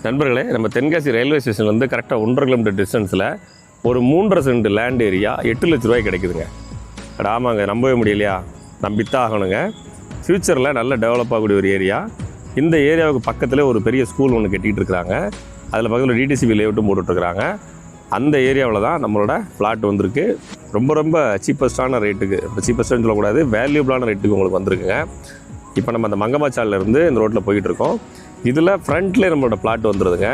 நண்பர்களே, நம்ம தென்காசி ரயில்வே ஸ்டேஷன்லேருந்து கரெக்டாக 1.5 கிலோமீட்டர் டிஸ்டன்ஸில் ஒரு 3.5 சென்ட் லேண்ட் ஏரியா 8 லட்ச ரூபாய் கிடைக்குதுங்க. ஆமாங்க, நம்பவே முடியலையா? நம்பித்தான் ஆகணுங்க. ஃப்யூச்சரில் நல்ல டெவலப் ஆகக்கூடிய ஒரு ஏரியா. இந்த ஏரியாவுக்கு பக்கத்தில் ஒரு பெரிய ஸ்கூல் ஒன்று கட்டிகிட்டு இருக்கிறாங்க. அதில் பக்கத்தில் டிடிசிபி லேஅவுட்டும் போட்டுட்ருக்குறாங்க. அந்த ஏரியாவில் தான் நம்மளோட ஃப்ளாட் வந்திருக்கு. ரொம்ப சீப்பஸ்ட்டான ரேட்டுக்கு, இப்போ சீப்பஸ்ட்டுன்னு சொல்லக்கூடாது, வேல்யூபிளான ரேட்டுக்கு உங்களுக்கு வந்திருக்குங்க. இப்போ நம்ம அந்த மங்கம்மாச்சாலிலேருந்து இந்த ரோட்டில் போயிட்டுருக்கோம். இதில் ஃப்ரண்ட்லேயே நம்மளோட பிளாட் வந்துடுதுங்க.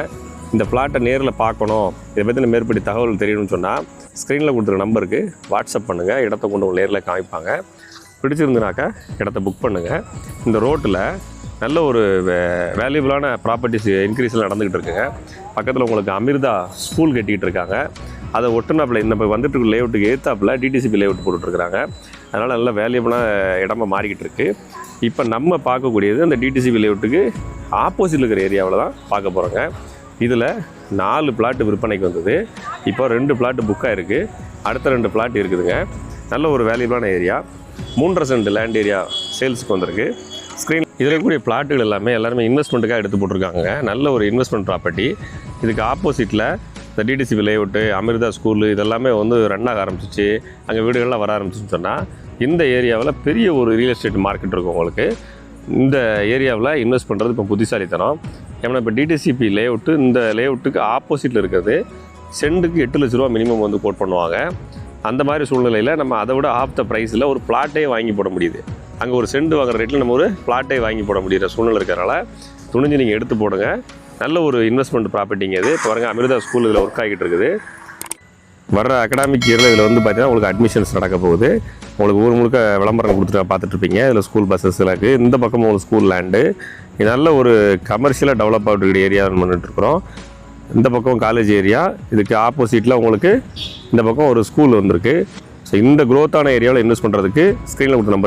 இந்த பிளாட்டை நேரில் பார்க்கணும், இதை பற்றி மேற்படி தகவல் தெரியணும்னு சொன்னால் ஸ்க்ரீனில் கொடுத்துருக்க நம்பருக்கு வாட்ஸ்அப் பண்ணுங்கள். இடத்த கொண்டு உங்களுக்கு நேரில் காமிப்பாங்க. பிடிச்சிருந்துனாக்கா இடத்த புக் பண்ணுங்கள். இந்த ரோட்டில் நல்ல ஒரு வேல்யூபிளான ப்ராப்பர்ட்டிஸ் இன்க்ரீஸில் நடந்துக்கிட்டு இருக்குங்க. பக்கத்தில் உங்களுக்கு அமிர்தா ஸ்கூல் கட்டிகிட்டு இருக்காங்க. அதை ஒட்டுனாப்பில் இந்த வந்துட்டு இருக்க லேஅவுட்டுக்கு ஏற்றாப்பில் டிடிசிபி லேஅவுட் போட்டுட்ருக்குறாங்க. அதனால் நல்ல வேல்யூபிளான இடமா மாறிக்கிட்டு இருக்குது. இப்போ நம்ம பார்க்கக்கூடியது அந்த டிடிசிபி லேஅவுட்டுக்கு ஆப்போசிட்டில் இருக்கிற ஏரியாவில் தான் பார்க்க போகிறோங்க. இதில் 4 பிளாட்டு விற்பனைக்கு வந்தது. இப்போ 2 பிளாட்டு புக்காக இருக்குது. அடுத்த 2 பிளாட் இருக்குதுங்க. நல்ல ஒரு வேல்யூபிளான ஏரியா. 3.5 சென்ட் லேண்ட் ஏரியா சேல்ஸுக்கு வந்திருக்கு. ஸ்க்ரீன் இதில் இருக்கக்கூடிய பிளாட்டுகள் எல்லாருமே இன்வெஸ்ட்மெண்ட்டுக்காக எடுத்து போட்டிருக்காங்க. நல்ல ஒரு இன்வெஸ்ட்மெண்ட் ப்ராப்பர்ட்டி. இதுக்கு ஆப்போசிட்டில் இந்த டிடிசிபி லேஅவுட்டு, அமிர்தா ஸ்கூலு இதெல்லாமே ரன் ஆக ஆரம்பிச்சிச்சு. அங்கே வீடுகள்லாம் வர ஆரம்பிச்சின்னு சொன்னால் இந்த ஏரியாவில் பெரிய ஒரு ரியல் எஸ்டேட் மார்க்கெட் இருக்கும் உங்களுக்கு. இந்த ஏரியாவில் இன்வெஸ்ட் பண்ணுறது இப்போ புத்திசாலித்தனம். ஏன்னா இப்போ டிடிசிபி லேஅவுட்டு, இந்த லேஅவுட்டுக்கு ஆப்போசிட்டில் இருக்கிறது சென்ட்டுக்கு 8 லட்ச ரூபா மினிமம் கோட் பண்ணுவாங்க. அந்த மாதிரி சூழ்நிலையில் நம்ம அதை விட ஆஃப் த ப்ரைஸில் ஒரு பிளாட்டே வாங்கி போட முடியுது. அங்கே ஒரு சென்ட் வாங்குற ரேட்டில் நம்ம ஒரு பிளாட்டே வாங்கி போட முடிகிற சூழ்நிலை இருக்கிறனால துணிஞ்சு நீங்கள் எடுத்து போடுங்க. நல்ல ஒரு இன்வெஸ்ட்மெண்ட் ப்ராப்பர்ட்டிங்க இது. இப்போ பாருங்கள், அமிர்தா ஸ்கூல் இதில் ஒர்க் ஆகிட்டு இருக்குது. வர்ற அகடாமிக் இயரில் இதில் பார்த்தீங்கன்னா உங்களுக்கு அட்மிஷன்ஸ் நடக்க போகுது. உங்களுக்கு ஊர் முழுக்க விளம்பரம் கொடுத்துட்டு பார்த்துட்ருப்பீங்க. இதில் ஸ்கூல் பஸ்ஸஸ் இருக்குது. இந்த பக்கம் உங்களுக்கு ஸ்கூல் லேண்டு. இது நல்ல ஒரு கமர்ஷியலாக டெவலப் ஆகிட்டு ஏரியா பண்ணிட்டுருக்குறோம். இந்த பக்கம் காலேஜ் ஏரியா. இதுக்கு ஆப்போசிட்டில் உங்களுக்கு இந்த பக்கம் ஒரு ஸ்கூல் வந்திருக்கு. ஸோ இந்த க்ரோத்தான ஏரியாவில் இன்வெஸ்ட் பண்ணுறதுக்கு ஸ்க்ரீனில் கொடுத்த நம்பருக்கு